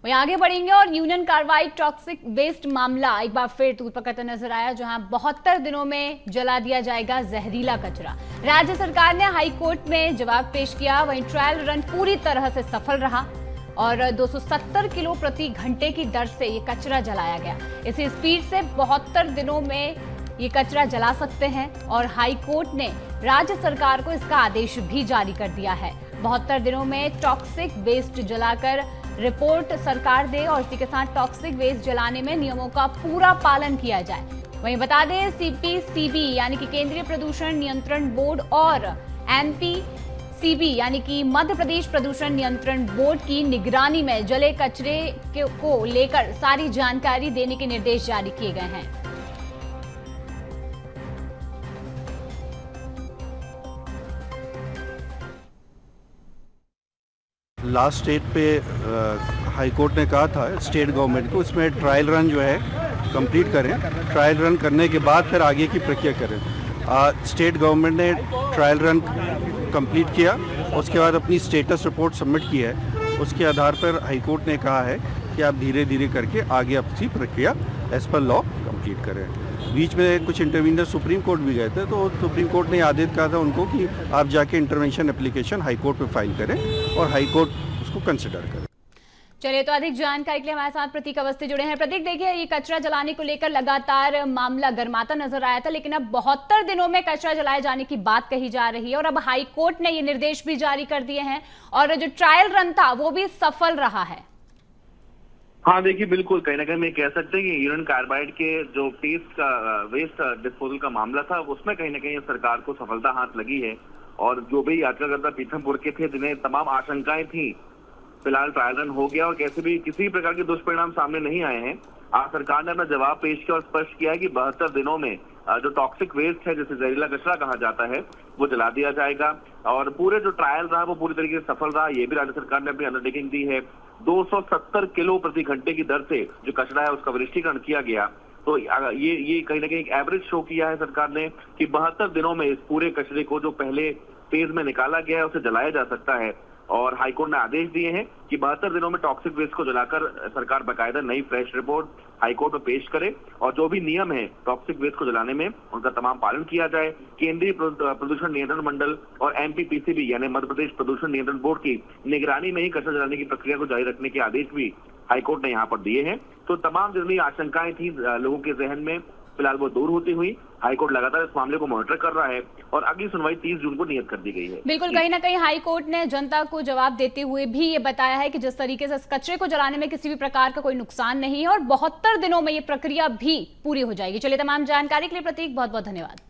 वहीं आगे बढ़ेंगे और यूनियन कार्बाइड टॉक्सिक वेस्ट मामला एक बार फिर तूल पकड़ता नजर आया, जहां 72 दिनों में जला दिया जाएगा जहरीला कचरा। राज्य सरकार ने हाई कोर्ट में जवाब पेश किया। वहीं ट्रायल रन पूरी तरह से सफल रहा और 270 किलो प्रति घंटे की दर से ये कचरा जलाया गया। इसी स्पीड से 72 दिनों में ये कचरा जला सकते हैं और हाई कोर्ट ने राज्य सरकार को इसका आदेश भी जारी कर दिया है। 72 दिनों में टॉक्सिक वेस्ट जलाकर रिपोर्ट सरकार दे और इसी के साथ टॉक्सिक वेस्ट जलाने में नियमों का पूरा पालन किया जाए। वहीं बता दें, सीपीसीबी यानी कि केंद्रीय प्रदूषण नियंत्रण बोर्ड और एमपीसीबी यानी कि मध्य प्रदेश प्रदूषण नियंत्रण बोर्ड की निगरानी में जले कचरे को लेकर सारी जानकारी देने के निर्देश जारी किए गए हैं। लास्ट स्टेट पे हाई कोर्ट ने कहा था स्टेट गवर्नमेंट को इसमें ट्रायल रन जो है कंप्लीट करें। ट्रायल रन करने के बाद फिर आगे की प्रक्रिया करें। स्टेट गवर्नमेंट ने ट्रायल रन कंप्लीट किया, उसके बाद अपनी स्टेटस रिपोर्ट सबमिट की है। उसके आधार पर हाई कोर्ट ने कहा है कि आप धीरे धीरे करके आगे अपनी प्रक्रिया एज पर लॉ कंप्लीट करें। बीच में कुछ इंटरवीनर सुप्रीम कोर्ट भी गए थे, तो सुप्रीम कोर्ट ने आदेश कहा था उनको कि आप जाके इंटरवेंशन एप्लीकेशन हाई कोर्ट में फाइल करें और हाई कोर्ट उसको कंसिडर करे। चलिए, तो अधिक जानकारी के लिए हमारे साथ प्रतीक अवस्थी जुड़े हैं। प्रतीक, देखिए, ये कचरा जलाने को लेकर लगातार मामला गर्माता नजर आया था, लेकिन अब 72 दिनों में कचरा जलाए जाने की बात कही जा रही है और अब हाई कोर्ट ने ये निर्देश भी जारी कर दिए हैं और जो ट्रायल रन था वो भी सफल रहा है। हाँ, देखिए, बिल्कुल कहीं ना कहीं मैं कह सकते हैं कि यूनियन कार्बाइड के जो वेस्ट डिस्पोजल का मामला था उसमें कहीं ना कहीं सरकार को सफलता हाथ लगी है और जो भी याचिकाकर्ता पीथमपुर के थे जिन्हें तमाम आशंकाएं थी, फिलहाल ट्रायल रन हो गया और कैसे भी किसी प्रकार के दुष्परिणाम सामने नहीं आए हैं। आज सरकार ने अपना जवाब पेश किया और स्पष्ट किया है कि 72 दिनों में जो टॉक्सिक वेस्ट है, जिसे जहरीला कचरा कहा जाता है, वो जला दिया जाएगा और पूरे जो ट्रायल रहा वो पूरी तरीके से सफल रहा। ये भी राज्य सरकार ने अपनी अंडरटेकिंग दी है। 270 किलो प्रति घंटे की दर से जो कचरा है उसका वरिष्ठीकरण किया गया। तो ये कहीं ना कहीं एक एवरेज शो किया है सरकार ने कि 72 दिनों में इस पूरे कचरे को जो पहले फेज में निकाला गया है उसे जलाया जा सकता है और हाईकोर्ट ने आदेश दिए हैं कि 72 दिनों में टॉक्सिक वेस्ट को जलाकर सरकार बकायदा नई फ्रेश रिपोर्ट हाईकोर्ट में पेश करे और जो भी नियम है टॉक्सिक वेस्ट को जलाने में उनका तमाम पालन किया जाए। केंद्रीय प्रदूषण नियंत्रण मंडल और एमपीपीसीबी यानी मध्य प्रदेश प्रदूषण नियंत्रण बोर्ड की निगरानी में ही कचरा जलाने की प्रक्रिया को जारी रखने के आदेश भी हाईकोर्ट ने यहाँ पर दिए हैं। तो तमाम जितनी आशंकाएं थी लोगों के जहन में, फिलहाल वो दूर होती हुई हाईकोर्ट लगातार इस मामले को मॉनिटर कर रहा है और अगली सुनवाई 30 जून को नियत कर दी गई है। बिल्कुल, कहीं ना कहीं हाईकोर्ट ने जनता को जवाब देते हुए भी ये बताया है कि जिस तरीके से इस कचरे को जलाने में किसी भी प्रकार का कोई नुकसान नहीं है और 72 दिनों में ये प्रक्रिया भी पूरी हो जाएगी। चलिए, तमाम जानकारी के लिए प्रतीक बहुत बहुत धन्यवाद।